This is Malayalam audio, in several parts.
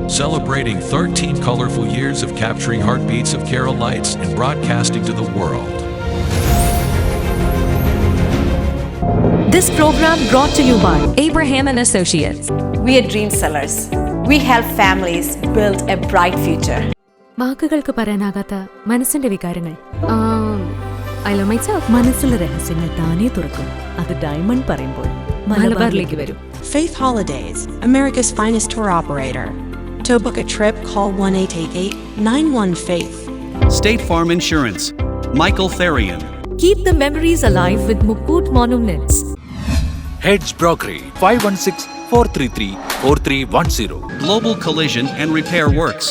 celebrating 13 colorful years of capturing heartbeats of Keralites and broadcasting to the world. This program brought to you by Abraham and Associates. We are dream sellers. We help families build a bright future. വാക്കുകൾക്ക് പറയാനാകാത്ത മനസ്സിന്റെ വികാരങ്ങൾ. I love myself. മനസ്സിലെ രഹസ്യങ്ങൾ താനേ തുറക്കും. അത് ഡയമണ്ട് പറയുമ്പോൾ മലബാറിലേക്ക് വരും. Faith Holidays, America's finest tour operator. To book a trip, call 1-888-91-FAITH. State Farm Insurance, Michael Therian. Keep the memories alive with Mukut Monuments. Heads Brokery 516-433-4310. Global Collision and Repair Works,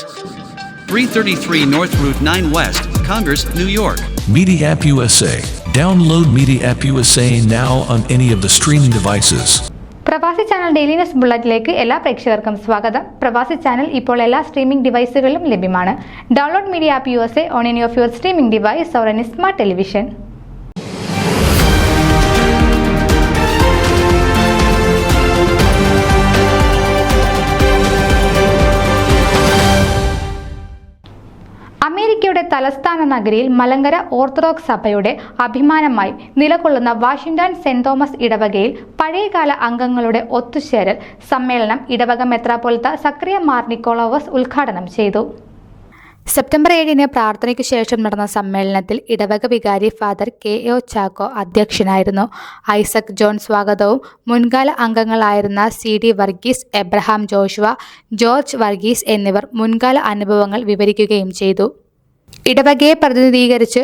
333 North Route 9 West, Congress, New York. Media App USA. Download Media App USA now on any of the streaming devices. പ്രവാസി ചാനൽ ഡെയിലി ന്യൂസ് ബുള്ളറ്റിലേക്ക് എല്ലാ പ്രേക്ഷകർക്കും സ്വാഗതം. പ്രവാസി ചാനൽ ഇപ്പോൾ എല്ലാ സ്ട്രീമിംഗ് ഡിവൈസുകളിലും ലഭ്യമാണ്. Download media app USA on any of your streaming device or any smart television. അമേരിക്കയുടെ തലസ്ഥാന നഗരിയിൽ മലങ്കര ഓർത്തഡോക്സ് സഭയുടെ അഭിമാനമായി നിലകൊള്ളുന്ന വാഷിംഗ്ടൺ സെന്റ് തോമസ് ഇടവകയിൽ പഴയകാല അംഗങ്ങളുടെ ഒത്തുചേരൽ സമ്മേളനം ഇടവക മെത്രാപ്പൊലീത്ത സക്രിയ മാർ നിക്കോളോവസ് ഉദ്ഘാടനം ചെയ്തു. സെപ്റ്റംബർ 7 പ്രാർത്ഥനയ്ക്ക് ശേഷം നടന്ന സമ്മേളനത്തിൽ ഇടവക വികാരി ഫാദർ KO ചാക്കോ അധ്യക്ഷനായിരുന്നു. ഐസക് ജോൺ സ്വാഗതവും മുൻകാല അംഗങ്ങളായിരുന്ന CD Varghese, Abraham Joshua, George Varghese എന്നിവർ മുൻകാല അനുഭവങ്ങൾ വിവരിക്കുകയും ചെയ്തു. ഇടവകയെ പ്രതിനിധീകരിച്ച്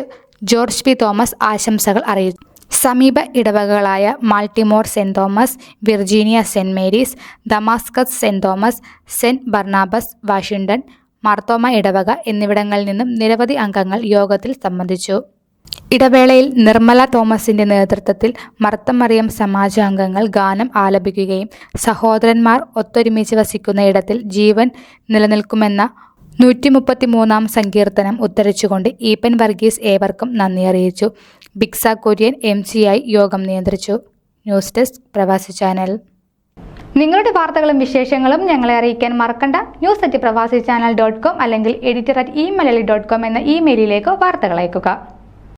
ജോർജ് P. തോമസ് ആശംസകൾ അറിയിച്ചു. സമീപ ഇടവകകളായ Baltimore Saint Thomas, Virginia Saint Mary's, Damascus Saint Thomas, Saint Barnabas, Washington Marthoma ഇടവക എന്നിവിടങ്ങളിൽ നിന്നും നിരവധി അംഗങ്ങൾ യോഗത്തിൽ സംബന്ധിച്ചു. ഇടവേളയിൽ നിർമ്മല തോമസിന്റെ നേതൃത്വത്തിൽ മർത്തമറിയം സമാജാംഗങ്ങൾ ഗാനം ആലപിക്കുകയും സഹോദരന്മാർ ഒത്തൊരുമിച്ച് വസിക്കുന്ന ഇടത്തിൽ ജീവൻ നിലനിൽക്കുമെന്ന 133 സങ്കീർത്തനം ഉദ്ധരിച്ചുകൊണ്ട് ഈപ്പൻ വർഗീസ് ഏവർക്കും നന്ദി അറിയിച്ചു. ബിക്സ കുര്യൻ MCI യോഗം നിയന്ത്രിച്ചു. ന്യൂസ് ഡെസ്ക് പ്രവാസി ചാനൽ. നിങ്ങളുടെ വാർത്തകളും വിശേഷങ്ങളും ഞങ്ങളെ അറിയിക്കാൻ മറക്കണ്ട. news@pravasichannel.com അല്ലെങ്കിൽ editor@email.com എന്ന ഇമെയിലിലേക്ക് വാർത്തകൾ അയക്കുക.